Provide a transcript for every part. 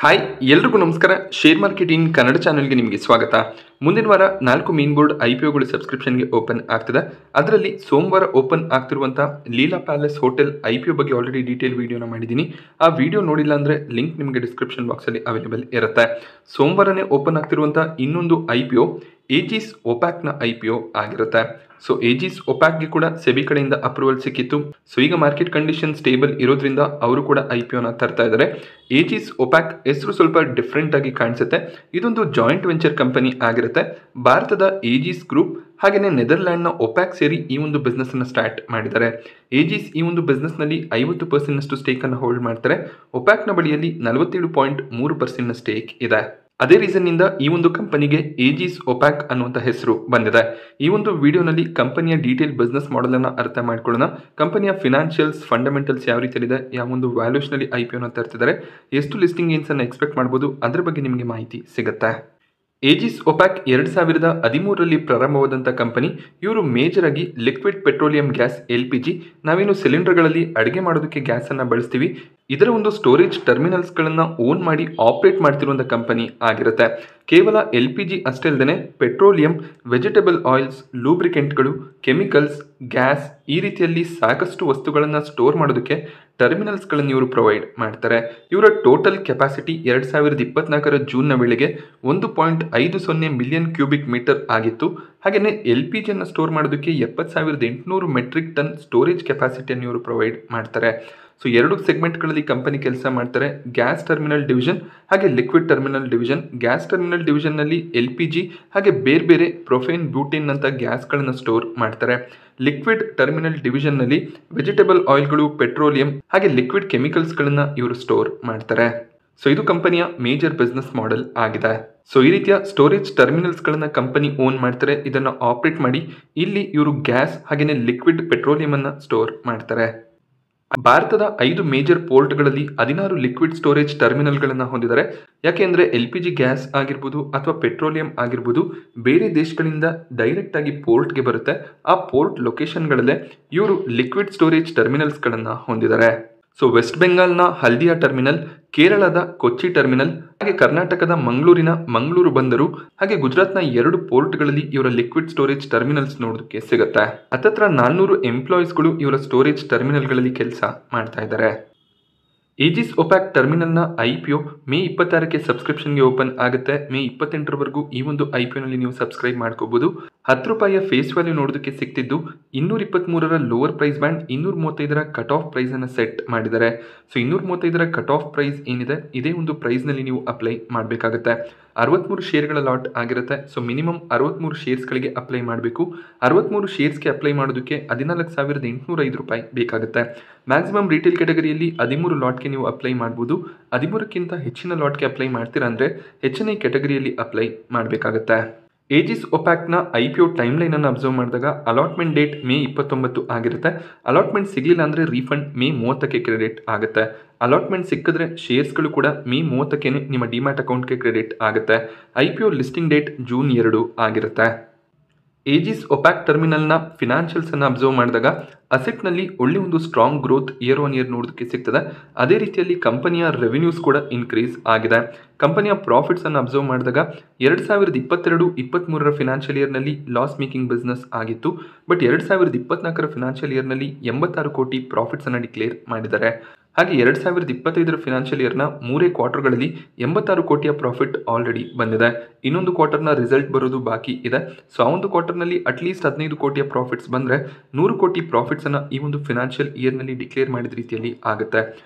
Hi ಎಲ್ರಿಗೂ ನಮಸ್ಕಾರ. Share market in Kannada ಚಾನೆಲ್ಗೆ ನಿಮಗೆ ಸ್ವಾಗತ. ಮುಂದಿನ ವಾರ 4 ಮೇನ್ ಬೋರ್ಡ್ IPOಗಳು ಸಬ್ಸ್ಕ್ರಿಪ್ಷನ್ಗೆ ಓಪನ್ ಆಗ್ತದೆ. ಅದರಲ್ಲಿ ಸೋಮವಾರ ಓಪನ್ ಆಗ್ತಿರುವಂಥ ಲೀಲಾ ಪ್ಯಾಲೇಸ್ ಹೋಟೆಲ್ IPO ಬಗ್ಗೆ ಆಲ್ರೆಡಿ ಡೀಟೇಲ್ ವಿಡಿಯೋನ ಮಾಡಿದ್ದೀನಿ. ಆ ವಿಡಿಯೋ ನೋಡಿಲ್ಲ ಅಂದರೆ ಲಿಂಕ್ ನಿಮಗೆ ಡಿಸ್ಕ್ರಿಪ್ಷನ್ ಬಾಕ್ಸಲ್ಲಿ ಅವೈಲೇಬಲ್ ಇರುತ್ತೆ. ಸೋಮವಾರನೇ ಓಪನ್ ಆಗ್ತಿರುವಂಥ ಇನ್ನೊಂದು IPO ಏಜಿಸ್ ಒಪ್ಯಾಕ್ನ IPO ಆಗಿರುತ್ತೆ. ಸೊ ಏಜಿಸ್ ಒಪ್ಯಾಕ್ಗೆ ಕೂಡ ಸೆಬಿ ಕಡೆಯಿಂದ ಅಪ್ರೂವಲ್ ಸಿಕ್ಕಿತ್ತು. ಸೊ ಈಗ ಮಾರ್ಕೆಟ್ ಕಂಡೀಷನ್ ಸ್ಟೇಬಲ್ ಇರೋದ್ರಿಂದ ಅವರು ಕೂಡ IPOನ ತರ್ತಾ ಇದ್ದಾರೆ. ಏಜಿಸ್ ಒಪ್ಯಾಕ್ ಹೆಸರು ಸ್ವಲ್ಪ ಡಿಫ್ರೆಂಟ್ ಆಗಿ ಕಾಣಿಸುತ್ತೆ. ಇದೊಂದು ಜಾಯಿಂಟ್ ವೆಂಚರ್ ಕಂಪನಿ ಆಗಿರುತ್ತೆ. ಭಾರತದ ಏಜಿಸ್ ಗ್ರೂಪ್ ಹಾಗೆಯೇ ನೆದರ್ಲ್ಯಾಂಡ್ನ ಒಪ್ಯಾಕ್ ಸೇರಿ ಈ ಒಂದು ಬಿಸ್ನೆಸ್ ಅನ್ನು ಸ್ಟಾರ್ಟ್ ಮಾಡಿದ್ದಾರೆ. ಏಜಿಸ್ ಈ ಒಂದು ಬಿಸ್ನೆಸ್ ನಲ್ಲಿ 50% ಸ್ಟೇಕ್ ಅನ್ನು ಹೋಲ್ಡ್ ಮಾಡ್ತಾರೆ. ಒಪ್ಯಾಕ್ನ ಬಳಿಯಲ್ಲಿ 47.3% ಸ್ಟೇಕ್ ಇದೆ. ಅದೇ ರೀಸನ್ ಇಂದ ಈ ಒಂದು ಕಂಪನಿಗೆ ಏಜಿಸ್ ಒಪ್ಯಾಕ್ ಅನ್ನುವಂಥ ಹೆಸರು ಬಂದಿದೆ. ಈ ಒಂದು ವಿಡಿಯೋನಲ್ಲಿ ಕಂಪನಿಯ ಡೀಟೇಲ್ ಬಿಸ್ನೆಸ್ ಮಾಡೆಲ್ ಅನ್ನು ಅರ್ಥ ಮಾಡ್ಕೊಳ್ಳೋಣ. ಕಂಪನಿಯ ಫಿನಾನ್ಷಿಯಲ್ಸ್ ಫಂಡಮೆಂಟಲ್ಸ್ ಯಾವ ರೀತಿಯಲ್ಲಿದೆ, ಯಾವ ಒಂದು ವ್ಯಾಲ್ಯೂಷನಲ್ಲಿ IPOನ ತರ್ತಿದ್ದಾರೆ, ಎಷ್ಟು ಲಿಸ್ಟಿಂಗ್ ಗೇನ್ಸ್ ಅನ್ನು ಎಕ್ಸ್ಪೆಕ್ಟ್ ಮಾಡ್ಬೋದು, ಅದ್ರ ಬಗ್ಗೆ ನಿಮಗೆ ಮಾಹಿತಿ ಸಿಗುತ್ತೆ. ಏಜಿಸ್ ಒಪ್ಯಾಕ್ 2013ರಲ್ಲಿ ಪ್ರಾರಂಭವಾದಂಥ ಕಂಪನಿ. ಇವರು ಮೇಜರ್ ಆಗಿ ಲಿಕ್ವಿಡ್ ಪೆಟ್ರೋಲಿಯಂ ಗ್ಯಾಸ್ LPG, ನಾವೇನು ಸಿಲಿಂಡರ್ಗಳಲ್ಲಿ ಅಡುಗೆ ಮಾಡೋದಕ್ಕೆ ಗ್ಯಾಸನ್ನು ಬಳಸ್ತೀವಿ, ಇದರ ಒಂದು ಸ್ಟೋರೇಜ್ ಟರ್ಮಿನಲ್ಸ್ಗಳನ್ನು ಓನ್ ಮಾಡಿ ಆಪರೇಟ್ ಮಾಡ್ತಿರುವಂಥ ಕಂಪನಿ ಆಗಿರುತ್ತೆ. ಕೇವಲ LPG ಅಷ್ಟೇ ಅಲ್ಲದೆ ಪೆಟ್ರೋಲಿಯಂ, ವೆಜಿಟೇಬಲ್ ಆಯಿಲ್ಸ್, ಲೂಬ್ರಿಕೆಂಟ್ಗಳು, ಕೆಮಿಕಲ್ಸ್, ಗ್ಯಾಸ್ ಈ ರೀತಿಯಲ್ಲಿ ಸಾಕಷ್ಟು ವಸ್ತುಗಳನ್ನು ಸ್ಟೋರ್ ಮಾಡೋದಕ್ಕೆ ಟರ್ಮಿನಲ್ಸ್ಗಳನ್ನು ಇವರು ಪ್ರೊವೈಡ್ ಮಾಡ್ತಾರೆ. ಇವರ ಟೋಟಲ್ ಕೆಪಾಸಿಟಿ 2024 ಜೂನ್ನ ವೇಳೆಗೆ 1.50 ಮಿಲಿಯನ್ ಕ್ಯೂಬಿಕ್ ಮೀಟರ್ ಆಗಿತ್ತು. ಹಾಗೆಯೇ LPGಯನ್ನು ಸ್ಟೋರ್ ಮಾಡೋದಕ್ಕೆ 70,800 ಮೆಟ್ರಿಕ್ ಟನ್ ಸ್ಟೋರೇಜ್ ಕೆಪಾಸಿಟಿಯನ್ನು ಇವರು ಪ್ರೊವೈಡ್ ಮಾಡ್ತಾರೆ. ಸೊ 2 ಸೆಗ್ಮೆಂಟ್ಗಳಲ್ಲಿ ಕಂಪನಿ ಕೆಲಸ ಮಾಡ್ತಾರೆ. ಗ್ಯಾಸ್ ಟರ್ಮಿನಲ್ ಡಿವಿಷನ್ ಹಾಗೆ liquid terminal division. Gas terminal ಡಿವಿಷನ್ನಲ್ಲಿ LPG ಹಾಗೆ ಬೇರೆ ಬೇರೆ ಪ್ರೊಫೇನ್ ಬ್ಯೂಟೇನ್ ಅಂತ ಗ್ಯಾಸ್ಗಳನ್ನು ಸ್ಟೋರ್ ಮಾಡ್ತಾರೆ. ಲಿಕ್ವಿಡ್ ಟರ್ಮಿನಲ್ ಡಿವಿಷನ್ನಲ್ಲಿ ವೆಜಿಟೇಬಲ್ ಆಯಿಲ್ಗಳು, ಪೆಟ್ರೋಲಿಯಂ ಹಾಗೆ ಲಿಕ್ವಿಡ್ ಕೆಮಿಕಲ್ಸ್ಗಳನ್ನು ಇವರು ಸ್ಟೋರ್ ಮಾಡ್ತಾರೆ. ಸೊ ಇದು ಕಂಪನಿಯ ಮೇಜರ್ ಬಿಸ್ನೆಸ್ ಮಾಡೆಲ್ ಆಗಿದೆ. ಸೊ ಈ ರೀತಿಯ ಸ್ಟೋರೇಜ್ ಟರ್ಮಿನಲ್ಸ್ಗಳನ್ನು ಕಂಪನಿ ಓನ್ ಮಾಡ್ತಾರೆ. ಇದನ್ನು ಆಪರೇಟ್ ಮಾಡಿ ಇಲ್ಲಿ ಇವರು ಗ್ಯಾಸ್ ಹಾಗೆಯೇ ಲಿಕ್ವಿಡ್ ಪೆಟ್ರೋಲಿಯಂ ಅನ್ನು ಸ್ಟೋರ್ ಮಾಡ್ತಾರೆ. ಭಾರತದ 5 ಮೇಜರ್ ಪೋರ್ಟ್ಗಳಲ್ಲಿ 16 ಲಿಕ್ವಿಡ್ ಸ್ಟೋರೇಜ್ ಟರ್ಮಿನಲ್ಗಳನ್ನು ಹೊಂದಿದ್ದಾರೆ. ಯಾಕೆಂದರೆ LPG ಗ್ಯಾಸ್ ಆಗಿರ್ಬೋದು ಅಥವಾ ಪೆಟ್ರೋಲಿಯಂ ಆಗಿರ್ಬೋದು ಬೇರೆ ದೇಶಗಳಿಂದ ಡೈರೆಕ್ಟ್ ಆಗಿ ಪೋರ್ಟ್ಗೆ ಬರುತ್ತೆ. ಆ ಪೋರ್ಟ್ ಲೊಕೇಶನ್ಗಳಲ್ಲೇ ಇವರು ಲಿಕ್ವಿಡ್ ಸ್ಟೋರೇಜ್ ಟರ್ಮಿನಲ್ಸ್ಗಳನ್ನು ಹೊಂದಿದ್ದಾರೆ. ಸೊ ವೆಸ್ಟ್ ಬೆಂಗಾಲ್ನ ಹಲ್ದಿಯಾ ಟರ್ಮಿನಲ್, ಕೇರಳದ ಕೊಚ್ಚಿ ಟರ್ಮಿನಲ್ ಹಾಗೆ ಕರ್ನಾಟಕದ ಮಂಗಳೂರಿನ ಮಂಗಳೂರು ಬಂದರು ಹಾಗೆ ಗುಜರಾತ್ನ 2 ಪೋರ್ಟ್ಗಳಲ್ಲಿ ಇವರ ಲಿಕ್ವಿಡ್ ಸ್ಟೋರೇಜ್ ಟರ್ಮಿನಲ್ಸ್ ನೋಡೋದಕ್ಕೆ ಸಿಗುತ್ತೆ. ಹತ್ತತ್ರ 400 ಎಂಪ್ಲಾಯೀಸ್ಗಳು ಇವರ ಸ್ಟೋರೇಜ್ ಟರ್ಮಿನಲ್ಗಳಲ್ಲಿ ಕೆಲಸ ಮಾಡ್ತಾ ಇದ್ದಾರೆ. ಏಜಿಸ್ ಒಪ್ಯಾಕ್ ಟರ್ಮಿನಲ್ನ IPO ಮೇ 26ಕ್ಕೆ ಸಬ್ಸ್ಕ್ರಿಪ್ಷನ್ಗೆ ಓಪನ್ ಆಗುತ್ತೆ. ಮೇ 28ರವರೆಗೂ ಈ ಒಂದು IPOನಲ್ಲಿ ನೀವು ಸಬ್ಸ್ಕ್ರೈಬ್ ಮಾಡ್ಕೋಬಹುದು. ₹10 ಫೇಸ್ ವ್ಯಾಲ್ಯೂ ನೋಡೋದಕ್ಕೆ ಸಿಗ್ತಿದ್ದು 223ರ ಲೋವರ್ ಪ್ರೈಸ್ ಬ್ಯಾಂಡ್, 235ರ ಕಟ್ ಆಫ್ ಪ್ರೈಸ್ ಅನ್ನು ಸೆಟ್ ಮಾಡಿದ್ದಾರೆ. ಸೊ 235ರ ಕಟ್ ಆಫ್ ಪ್ರೈಸ್ ಏನಿದೆ ಇದೇ ಒಂದು ಪ್ರೈಸ್ನಲ್ಲಿ ನೀವು ಅಪ್ಲೈ ಮಾಡಬೇಕಾಗುತ್ತೆ. 63 ಶೇರ್ಗಳ ಲಾಟ್ ಆಗಿರುತ್ತೆ. ಸೊ ಮಿನಿಮಮ್ 63 ಶೇರ್ಸ್ಗಳಿಗೆ ಅಪ್ಲೈ ಮಾಡಬೇಕು. 63 ಶೇರ್ಸ್ಗೆ ಅಪ್ಲೈ ಮಾಡೋದಕ್ಕೆ ₹14,805 ಬೇಕಾಗುತ್ತೆ. ಮ್ಯಾಕ್ಸಿಮಮ್ ರಿಟೇಲ್ ಕ್ಯಾಟಗರಿಯಲ್ಲಿ 13 ಲಾಟ್ಗೆ ನೀವು ಅಪ್ಲೈ ಮಾಡ್ಬೋದು. 13ಕ್ಕಿಂತ ಹೆಚ್ಚಿನ ಲಾಟ್ಗೆ ಅಪ್ಲೈ ಮಾಡ್ತೀರಾ ಅಂದರೆ ಹೆಚ್ಚಿನ ಕ್ಯಾಟಗರಿಯಲ್ಲಿ ಅಪ್ಲೈ ಮಾಡಬೇಕಾಗುತ್ತೆ. ಏಜಿಸ್ ಒಪ್ಯಾಕ್ನ IPO ಟೈಮ್ ಲೈನ್ ಅನ್ನು ಅಬ್ಸರ್ವ್ ಮಾಡಿದಾಗ ಅಲಾಟ್ಮೆಂಟ್ ಡೇಟ್ ಮೇ 29 ಆಗಿರುತ್ತೆ. ಅಲಾಟ್ಮೆಂಟ್ ಸಿಗಲಿಲ್ಲ ಅಂದರೆ ರೀಫಂಡ್ ಮೇ 30ಕ್ಕೆ ಕ್ರೆಡಿಟ್ ಆಗುತ್ತೆ. ಅಲಾಟ್ಮೆಂಟ್ ಸಿಕ್ಕಿದ್ರೆ ಶೇರ್ಸ್ಗಳು ಕೂಡ ಮೇ 30ಕ್ಕೆ ನಿಮ್ಮ ಡಿಮ್ಯಾಟ್ ಅಕೌಂಟ್ಗೆ ಕ್ರೆಡಿಟ್ ಆಗುತ್ತೆ. IPO ಲಿಸ್ಟಿಂಗ್ ಡೇಟ್ ಜೂನ್ 2 ಆಗಿರುತ್ತೆ. ಏಜಿಸ್ ಒಪ್ಯಾಕ್ ಟರ್ಮಿನಲ್ನ ಫಿನಾನ್ಷಿಯಲ್ಸ್ ಅನ್ನು ಅಬ್ಸರ್ವ್ ಮಾಡಿದಾಗ ಅಸೆಟ್ನಲ್ಲಿ ಒಳ್ಳೆ ಒಂದು strong growth year on year ನೋಡೋದಕ್ಕೆ ಸಿಗ್ತದೆ. ಅದೇ ರೀತಿಯಲ್ಲಿ ಕಂಪನಿಯ ರೆವೆನ್ಯೂಸ್ ಕೂಡ ಇನ್ಕ್ರೀಸ್ ಆಗಿದೆ. ಕಂಪನಿಯ ಪ್ರಾಫಿಟ್ಸ್ ಅನ್ನು ಅಬ್ಸರ್ವ್ ಮಾಡಿದಾಗ 2022-23ರ ಫಿನಾನ್ಷಿಯಲ್ ಇಯರ್ನಲ್ಲಿ ಲಾಸ್ ಮೇಕಿಂಗ್ ಬಿಸ್ನೆಸ್ ಆಗಿತ್ತು. ಬಟ್ 2024ರ ಫಿನಾನ್ಷಿಯಲ್ ಇಯರ್ನಲ್ಲಿ 86 ಕೋಟಿ ಪ್ರಾಫಿಟ್ಸ್ ಅನ್ನು ಡಿಕ್ಲೇರ್ ಮಾಡಿದ್ದಾರೆ. ಹಾಗೆ 2025ರ ಫಿನಾನ್ಷಿಯಲ್ ಇಯರ್ನ 3 ಕ್ವಾರ್ಟರ್ಗಳಲ್ಲಿ 86 ಕೋಟಿಯ ಪ್ರಾಫಿಟ್ ಆಲ್ರೆಡಿ ಬಂದಿದೆ. ಇನ್ನೊಂದು ಕ್ವಾರ್ಟರ್ನ ರಿಸಲ್ಟ್ ಬರೋದು ಬಾಕಿ ಇದೆ. ಸೊ ಆ ಒಂದು ಕ್ವಾರ್ಟರ್ನಲ್ಲಿ ಅಟ್ಲೀಸ್ಟ್ 15 ಕೋಟಿಯ ಪ್ರಾಫಿಟ್ಸ್ ಬಂದರೆ 100 ಕೋಟಿ ಪ್ರಾಫಿಟ್ಸ್ ಅನ್ನು ಈ ಒಂದು ಫಿನಾನ್ಷಿಯಲ್ ಇಯರ್ನಲ್ಲಿ ಡಿಕ್ಲೇರ್ ಮಾಡಿದ ರೀತಿಯಲ್ಲಿ ಆಗುತ್ತೆ.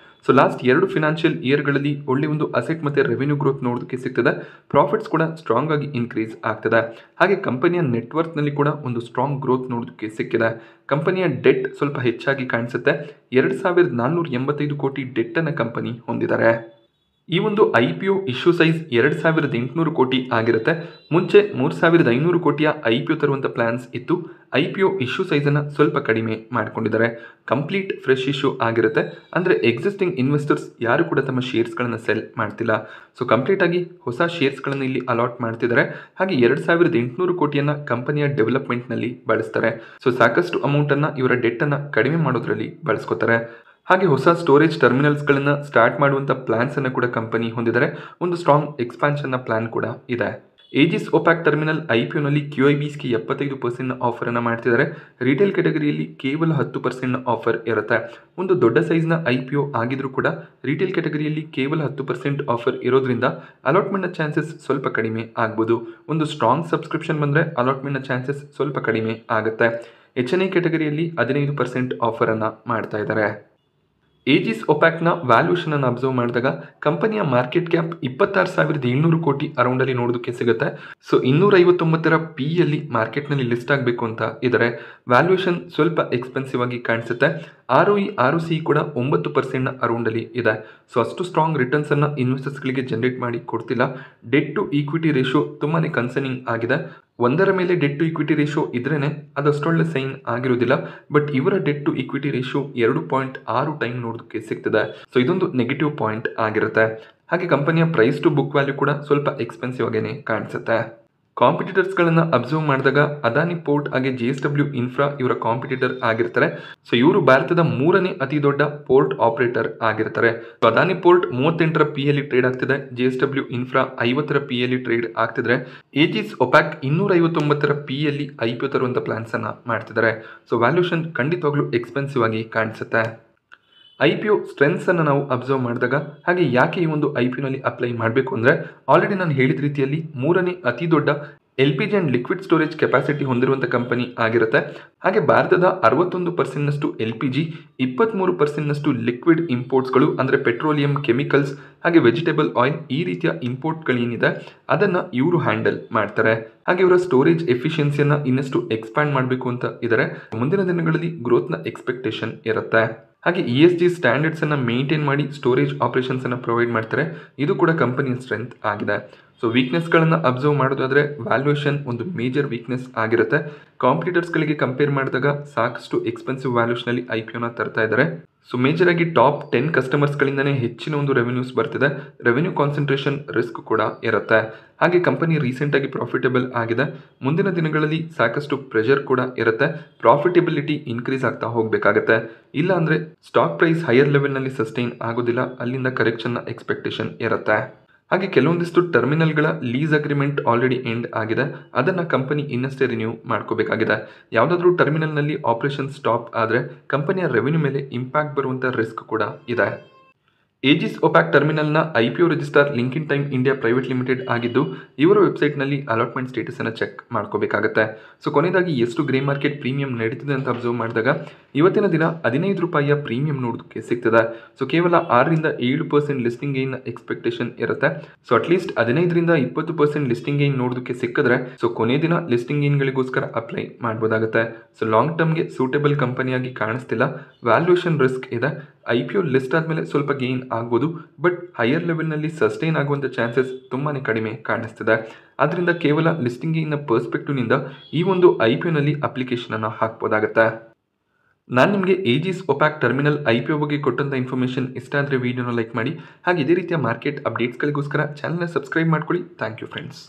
ಸೊ ಲಾಸ್ಟ್ 2 ಫಿನಾನ್ಷಿಯಲ್ ಇಯರ್ಗಳಲ್ಲಿ ಒಳ್ಳೆ ಒಂದು ಅಸೆಟ್ ಮತ್ತು ರೆವೆನ್ಯೂ ಗ್ರೋತ್ ನೋಡೋದಕ್ಕೆ ಸಿಗ್ತದೆ. ಪ್ರಾಫಿಟ್ಸ್ ಕೂಡ ಸ್ಟ್ರಾಂಗ್ ಆಗಿ ಇನ್ಕ್ರೀಸ್ ಆಗ್ತದೆ. ಹಾಗೆ ಕಂಪನಿಯ ನೆಟ್ವರ್ಕ್ನಲ್ಲಿ ಕೂಡ ಒಂದು ಸ್ಟ್ರಾಂಗ್ ಗ್ರೋತ್ ನೋಡೋದಕ್ಕೆ ಸಿಕ್ಕಿದೆ. ಕಂಪನಿಯ ಡೆಟ್ ಸ್ವಲ್ಪ ಹೆಚ್ಚಾಗಿ ಕಾಣಿಸುತ್ತೆ. 2,485 ಕೋಟಿ ಡೆಟ್ಟನ್ನು ಕಂಪನಿ ಹೊಂದಿದ್ದಾರೆ. ಈ ಒಂದು IPO ಇಶ್ಯೂ ಸೈಜ್ 2,800 ಕೋಟಿ ಆಗಿರುತ್ತೆ. ಮುಂಚೆ 3,500 ಕೋಟಿಯ IPO ತರುವಂಥ ಪ್ಲಾನ್ಸ್ ಇತ್ತು. IPO ಇಶ್ಯೂ ಸೈಜನ್ನು ಸ್ವಲ್ಪ ಕಡಿಮೆ ಮಾಡಿಕೊಂಡಿದ್ದಾರೆ. ಕಂಪ್ಲೀಟ್ ಫ್ರೆಶ್ ಇಶ್ಯೂ ಆಗಿರುತ್ತೆ. ಅಂದರೆ ಎಕ್ಸಿಸ್ಟಿಂಗ್ ಇನ್ವೆಸ್ಟರ್ಸ್ ಯಾರು ಕೂಡ ತಮ್ಮ ಶೇರ್ಸ್ಗಳನ್ನು ಸೆಲ್ ಮಾಡ್ತಿಲ್ಲ. ಸೊ ಕಂಪ್ಲೀಟ್ ಆಗಿ ಹೊಸ ಶೇರ್ಸ್ಗಳನ್ನು ಇಲ್ಲಿ ಅಲಾಟ್ ಮಾಡ್ತಿದ್ದಾರೆ. ಹಾಗೆ 2,800 ಕೋಟಿಯನ್ನು ಕಂಪನಿಯ ಡೆವಲಪ್ಮೆಂಟ್ನಲ್ಲಿ ಬಳಸ್ತಾರೆ. ಸೊ ಸಾಕಷ್ಟು ಅಮೌಂಟನ್ನು ಇವರ ಡೆಟ್ಟನ್ನು ಕಡಿಮೆ ಮಾಡೋದ್ರಲ್ಲಿ ಬಳಸ್ಕೋತಾರೆ. ಹಾಗೆ ಹೊಸ ಸ್ಟೋರೇಜ್ ಟರ್ಮಿನಲ್ಸ್ಗಳನ್ನು ಸ್ಟಾರ್ಟ್ ಮಾಡುವಂಥ ಪ್ಲಾನ್ಸನ್ನು ಕೂಡ ಕಂಪನಿ ಹೊಂದಿದ್ದಾರೆ. ಒಂದು ಸ್ಟ್ರಾಂಗ್ ಎಕ್ಸ್ಪಾನ್ಷನ್ನ ಪ್ಲಾನ್ ಕೂಡ ಇದೆ. ಏಜಿಸ್ ಒಪ್ಯಾಕ್ ಟರ್ಮಿನಲ್ IPOನಲ್ಲಿ QIBಸ್ಗೆ 75% ಆಫರನ್ನು ಮಾಡ್ತಿದ್ದಾರೆ. ರಿಟೇಲ್ ಕ್ಯಾಟಗರಿಯಲ್ಲಿ ಕೇವಲ 10% ಆಫರ್ ಇರುತ್ತೆ. ಒಂದು ದೊಡ್ಡ ಸೈಜ್ನ IPO ಆಗಿದ್ರೂ ಕೂಡ ರಿಟೇಲ್ ಕ್ಯಾಟಗರಿಯಲ್ಲಿ ಕೇವಲ 10% ಆಫರ್ ಇರೋದ್ರಿಂದ ಅಲಾಟ್ಮೆಂಟ್ನ ಚಾನ್ಸಸ್ ಸ್ವಲ್ಪ ಕಡಿಮೆ ಆಗ್ಬೋದು. ಒಂದು ಸ್ಟ್ರಾಂಗ್ ಸಬ್ಸ್ಕ್ರಿಪ್ಷನ್ ಬಂದರೆ ಅಲಾಟ್ಮೆಂಟ್ನ ಚಾನ್ಸಸ್ ಸ್ವಲ್ಪ ಕಡಿಮೆ ಆಗುತ್ತೆ. HNI ಕ್ಯಾಟಗರಿಯಲ್ಲಿ 15% ಆಫರನ್ನು ಮಾಡ್ತಾ ಇದ್ದಾರೆ. ಏಜಿಸ್ ಒಪ್ಯಾಕ್ನ ವ್ಯಾಲ್ಯೂಷನ್ ಅನ್ನು ಅಬ್ಸರ್ವ್ ಮಾಡಿದಾಗ ಕಂಪನಿಯ ಮಾರ್ಕೆಟ್ ಕ್ಯಾಪ್ 26,700 ಕೋಟಿ ಅರೌಂಡಲ್ಲಿ ನೋಡೋದಕ್ಕೆ ಸಿಗುತ್ತೆ. ಸೊ 259 PEಯಲ್ಲಿ ಮಾರ್ಕೆಟ್ನಲ್ಲಿ ಲಿಸ್ಟ್ ಆಗಬೇಕು ಅಂತ ಇದ್ದಾರೆ. ವ್ಯಾಲ್ಯೂಷನ್ ಸ್ವಲ್ಪ ಎಕ್ಸ್ಪೆನ್ಸಿವ್ ಆಗಿ ಕಾಣಿಸುತ್ತೆ. ROE ROCE ಕೂಡ 9% ಅರೌಂಡಲ್ಲಿ ಇದೆ. ಸೊ ಅಷ್ಟು ಸ್ಟ್ರಾಂಗ್ ರಿಟರ್ನ್ಸ್ ಅನ್ನು ಇನ್ವೆಸ್ಟರ್ಸ್ಗಳಿಗೆ ಜನರೇಟ್ ಮಾಡಿ ಕೊಡ್ತಿಲ್ಲ. ಡೆಟ್ ಟು ಈಕ್ವಿಟಿ ರೇಷಿಯೋ ತುಂಬಾ ಕನ್ಸರ್ನಿಂಗ್ ಆಗಿದೆ. ಒಂದರ ಮೇಲೆ ಡೆಟ್ ಟು ಇಕ್ವಿಟಿ ರೇಷಿಯೋ ಇದ್ರೇ ಅದಷ್ಟೊಳ್ಳೆ ಸೈನ್ ಆಗಿರೋದಿಲ್ಲ. ಬಟ್ ಇವರ debt to equity ratio 2.6 time ನೋಡೋದಕ್ಕೆ ಸಿಗ್ತದೆ. ಸೊ ಇದೊಂದು ನೆಗೆಟಿವ್ ಪಾಯಿಂಟ್ ಆಗಿರುತ್ತೆ. ಹಾಗೆ ಕಂಪನಿಯ ಪ್ರೈಸ್ ಟು ಬುಕ್ ವ್ಯಾಲ್ಯೂ ಕೂಡ ಸ್ವಲ್ಪ ಎಕ್ಸ್ಪೆನ್ಸಿವ್ ಆಗೇನೆ ಕಾಣಿಸುತ್ತೆ. ಕಾಂಪಿಟೇಟರ್ಸ್ಗಳನ್ನು ಅಬ್ಸರ್ವ್ ಮಾಡಿದಾಗ ಅದಾನಿ ಪೋರ್ಟ್ ಹಾಗೆ JSW ಇನ್ಫ್ರಾ ಇವರ ಕಾಂಪಿಟೇಟರ್ ಆಗಿರ್ತಾರೆ. ಸೊ ಇವರು ಭಾರತದ 3ನೇ ಅತಿ ದೊಡ್ಡ ಪೋರ್ಟ್ ಆಪರೇಟರ್ ಆಗಿರ್ತಾರೆ. ಸೊ ಅದಾನಿ ಪೋರ್ಟ್ 38 PEಯಲ್ಲಿ ಟ್ರೇಡ್ ಆಗ್ತಿದೆ. JSW ಇನ್ಫ್ರಾ 50 PEಯಲ್ಲಿ ಟ್ರೇಡ್ ಆಗ್ತಿದ್ರೆ ಏಜಿಸ್ ಒಪ್ಯಾಕ್ 259 PEಯಲ್ಲಿ IPO ತರುವಂಥ ಪ್ಲಾನ್ಸ್ ಅನ್ನ ಮಾಡ್ತಿದ್ದಾರೆ. ಸೊ ವ್ಯಾಲ್ಯೂಷನ್ ಖಂಡಿತವಾಗ್ಲೂ ಎಕ್ಸ್ಪೆನ್ಸಿವ್ ಆಗಿ ಕಾಣಿಸುತ್ತೆ. IPO ಸ್ಟ್ರೆಂತ್ಸ್ ಅನ್ನು ನಾವು ಅಬ್ಸರ್ವ್ ಮಾಡಿದಾಗ ಹಾಗೆ ಯಾಕೆ ಈ ಒಂದು IPOನಲ್ಲಿ ಅಪ್ಲೈ ಮಾಡಬೇಕು ಅಂದರೆ ಆಲ್ರೆಡಿ ನಾನು ಹೇಳಿದ ರೀತಿಯಲ್ಲಿ 3ನೇ ಅತಿ ದೊಡ್ಡ LPG and liquid storage capacity ಹೊಂದಿರುವಂಥ ಕಂಪನಿ ಆಗಿರುತ್ತೆ. ಹಾಗೆ ಭಾರತದ 61%ನಷ್ಟು LPG, 23%ನಷ್ಟು ಲಿಕ್ವಿಡ್ ಇಂಪೋರ್ಟ್ಸ್ಗಳು ಅಂದರೆ ಪೆಟ್ರೋಲಿಯಂ, ಕೆಮಿಕಲ್ಸ್ ಹಾಗೆ ವೆಜಿಟೇಬಲ್ ಆಯಿಲ್ ಈ ರೀತಿಯ ಇಂಪೋರ್ಟ್ಗಳೇನಿದೆ ಅದನ್ನು ಇವರು ಹ್ಯಾಂಡಲ್ ಮಾಡ್ತಾರೆ. ಹಾಗೆ ಇವರ ಸ್ಟೋರೇಜ್ ಎಫಿಷಿಯನ್ಸಿಯನ್ನು ಇನ್ನಷ್ಟು ಎಕ್ಸ್ಪ್ಯಾಂಡ್ ಮಾಡಬೇಕು ಅಂತ ಇದ್ದಾರೆ. ಮುಂದಿನ ದಿನಗಳಲ್ಲಿ ಗ್ರೋತ್ನ ಎಕ್ಸ್ಪೆಕ್ಟೇಷನ್ ಇರುತ್ತೆ. ಹಾಗೆ ESG ಸ್ಟ್ಯಾಂಡರ್ಡ್ಸ್ ಅನ್ನು ಮೇಂಟೈನ್ ಮಾಡಿ ಸ್ಟೋರೇಜ್ ಆಪರೇಷನ್ಸ್ ಅನ್ನು ಪ್ರೊವೈಡ್ ಮಾಡ್ತಾರೆ. ಇದು ಕೂಡ ಕಂಪನಿಯ ಸ್ಟ್ರೆಂತ್ ಆಗಿದೆ. ಸೊ ವೀಕ್ನೆಸ್ಗಳನ್ನು ಅಬ್ಸರ್ವ್ ಮಾಡೋದಾದರೆ ವ್ಯಾಲ್ಯೂಯೇಷನ್ ಒಂದು ಮೇಜರ್ ವೀಕ್ನೆಸ್ ಆಗಿರುತ್ತೆ. ಕಾಂಪಿಟೇಟರ್ಸ್ಗಳಿಗೆ ಕಂಪೇರ್ ಮಾಡಿದಾಗ ಸಾಕಷ್ಟು ಎಕ್ಸ್ಪೆನ್ಸಿವ್ ವ್ಯಾಲ್ಯೂಷನಲ್ಲಿ IPOನ ತರ್ತಾ ಇದ್ದಾರೆ. ಸೊ ಮೇಜರ್ ಆಗಿ ಟಾಪ್ 10 ಕಸ್ಟಮರ್ಸ್ಗಳಿಂದನೇ ಹೆಚ್ಚಿನ ಒಂದು ರೆವೆನ್ಯೂಸ್ ಬರ್ತಿದೆ. ರೆವೆನ್ಯೂ ಕಾನ್ಸಂಟ್ರೇಷನ್ ರಿಸ್ಕ್ ಕೂಡ ಇರುತ್ತೆ. ಹಾಗೆ ಕಂಪನಿ ರೀಸೆಂಟಾಗಿ ಪ್ರಾಫಿಟಬಲ್ ಆಗಿದೆ. ಮುಂದಿನ ದಿನಗಳಲ್ಲಿ ಸಾಕಷ್ಟು ಪ್ರೆಷರ್ ಕೂಡ ಇರುತ್ತೆ. ಪ್ರಾಫಿಟಬಿಲಿಟಿ ಇನ್ಕ್ರೀಸ್ ಆಗ್ತಾ ಹೋಗಬೇಕಾಗತ್ತೆ. ಇಲ್ಲ ಅಂದರೆ ಸ್ಟಾಕ್ ಪ್ರೈಸ್ ಹೈಯರ್ ಲೆವೆಲ್ನಲ್ಲಿ ಸಸ್ಟೈನ್ ಆಗೋದಿಲ್ಲ. ಅಲ್ಲಿಂದ ಕರೆಕ್ಷನ್ನ ಎಕ್ಸ್ಪೆಕ್ಟೇಷನ್ ಇರುತ್ತೆ. ಹಾಗೆ ಕೆಲವೊಂದಿಷ್ಟು ಟರ್ಮಿನಲ್ಗಳ ಲೀಸ್ ಅಗ್ರಿಮೆಂಟ್ ಆಲ್ರೆಡಿ ಎಂಡ್ ಆಗಿದೆ. ಅದನ್ನು ಕಂಪನಿ ಇನ್ನಷ್ಟೇ ರಿನ್ಯೂ ಮಾಡ್ಕೋಬೇಕಾಗಿದೆ. ಯಾವುದಾದ್ರೂ ಟರ್ಮಿನಲ್ನಲ್ಲಿ ಆಪರೇಷನ್ ಸ್ಟಾಪ್ ಆದರೆ ಕಂಪನಿಯ ರೆವೆನ್ಯೂ ಮೇಲೆ ಇಂಪ್ಯಾಕ್ಟ್ ಬರುವಂಥ ರಿಸ್ಕ್ ಕೂಡ ಇದೆ. ಏಜಿಸ್ ಒಪ್ಯಾಕ್ ಟರ್ಮಿನಲ್ನ IPO register link in time India private limited ಆಗಿದ್ದು ಇವರ ವೆಬ್ಸೈಟ್ನಲ್ಲಿ ಅಲಾಟ್ಮೆಂಟ್ ಸ್ಟೇಟಸನ್ನು ಚೆಕ್ ಮಾಡ್ಕೋಬೇಕಾಗತ್ತೆ. ಸೊ ಕೊನೆಯದಾಗಿ ಎಷ್ಟು ಗ್ರೇ ಮಾರ್ಕೆಟ್ ಪ್ರೀಮಿಯಂ ನಡೀತಿದೆ ಅಂತ ಅಬ್ಸರ್ವ್ ಮಾಡಿದಾಗ ಇವತ್ತಿನ ದಿನ 15 ರೂಪಾಯಿಯ ಪ್ರೀಮಿಯಂ ನೋಡೋದಕ್ಕೆ ಸಿಗ್ತದೆ. ಸೊ ಕೇವಲ 6-7% ಲಿಸ್ಟಿಂಗ್ ಗೈನ್ ಎಕ್ಸ್ಪೆಕ್ಟೇಷನ್ ಇರುತ್ತೆ. ಸೊ ಅಟ್ಲೀಸ್ಟ್ 15-20% ಲಿಸ್ಟಿಂಗ್ ಗೈನ್ ನೋಡೋದಕ್ಕೆ ಸಿಕ್ಕಿದ್ರೆ ಸೊ ಕೊನೆ ದಿನ ಲಿಸ್ಟಿಂಗ್ ಗೈನ್ಗಳಿಗೋಸ್ಕರ ಅಪ್ಲೈ ಮಾಡ್ಬೋದಾಗುತ್ತೆ. ಸೊ ಲಾಂಗ್ ಟರ್ಮ್ಗೆ ಸೂಟೇಬಲ್ ಕಂಪನಿಯಾಗಿ ಕಾಣಿಸ್ತಿಲ್ಲ. ವ್ಯಾಲ್ಯೂಯೇಷನ್ ರಿಸ್ಕ್ ಇದೆ. IPO ಲಿಸ್ಟ್ ಆದಮೇಲೆ ಸ್ವಲ್ಪ ಗೇನ್ ಆಗ್ಬೋದು. ಬಟ್ ಹೈಯರ್ ಲೆವೆಲ್ನಲ್ಲಿ ಸಸ್ಟೈನ್ ಆಗುವಂಥ ಚಾನ್ಸಸ್ ತುಂಬಾ ಕಡಿಮೆ ಕಾಣಿಸ್ತಿದೆ. ಆದ್ದರಿಂದ ಕೇವಲ ಲಿಸ್ಟಿಂಗ್ ಗೇನ್ನ ಪರ್ಸ್ಪೆಕ್ಟಿವ್ನಿಂದ ಈ ಒಂದು IPOನಲ್ಲಿ ಅಪ್ಲಿಕೇಶನನ್ನು ಹಾಕ್ಬೋದಾಗುತ್ತೆ. ನಾನು ನಿಮಗೆ ಏಜಿಸ್ ಒಪ್ಯಾಕ್ ಟರ್ಮಿನಲ್ IPO ಬಗ್ಗೆ ಕೊಟ್ಟಂಥ ಇನ್ಫಾರ್ಮೇಷನ್ ಇಷ್ಟ ಆದರೆ ವಿಡಿಯೋನ ಲೈಕ್ ಮಾಡಿ. ಹಾಗೆ ಇದೇ ರೀತಿಯ ಮಾರ್ಕೆಟ್ ಅಪ್ಡೇಟ್ಸ್ಗಳಿಗೋಸ್ಕರ ಚಾನಲ್ನ ಸಬ್ಸ್ಕ್ರೈಬ್ ಮಾಡ್ಕೊಳ್ಳಿ. Thank you friends.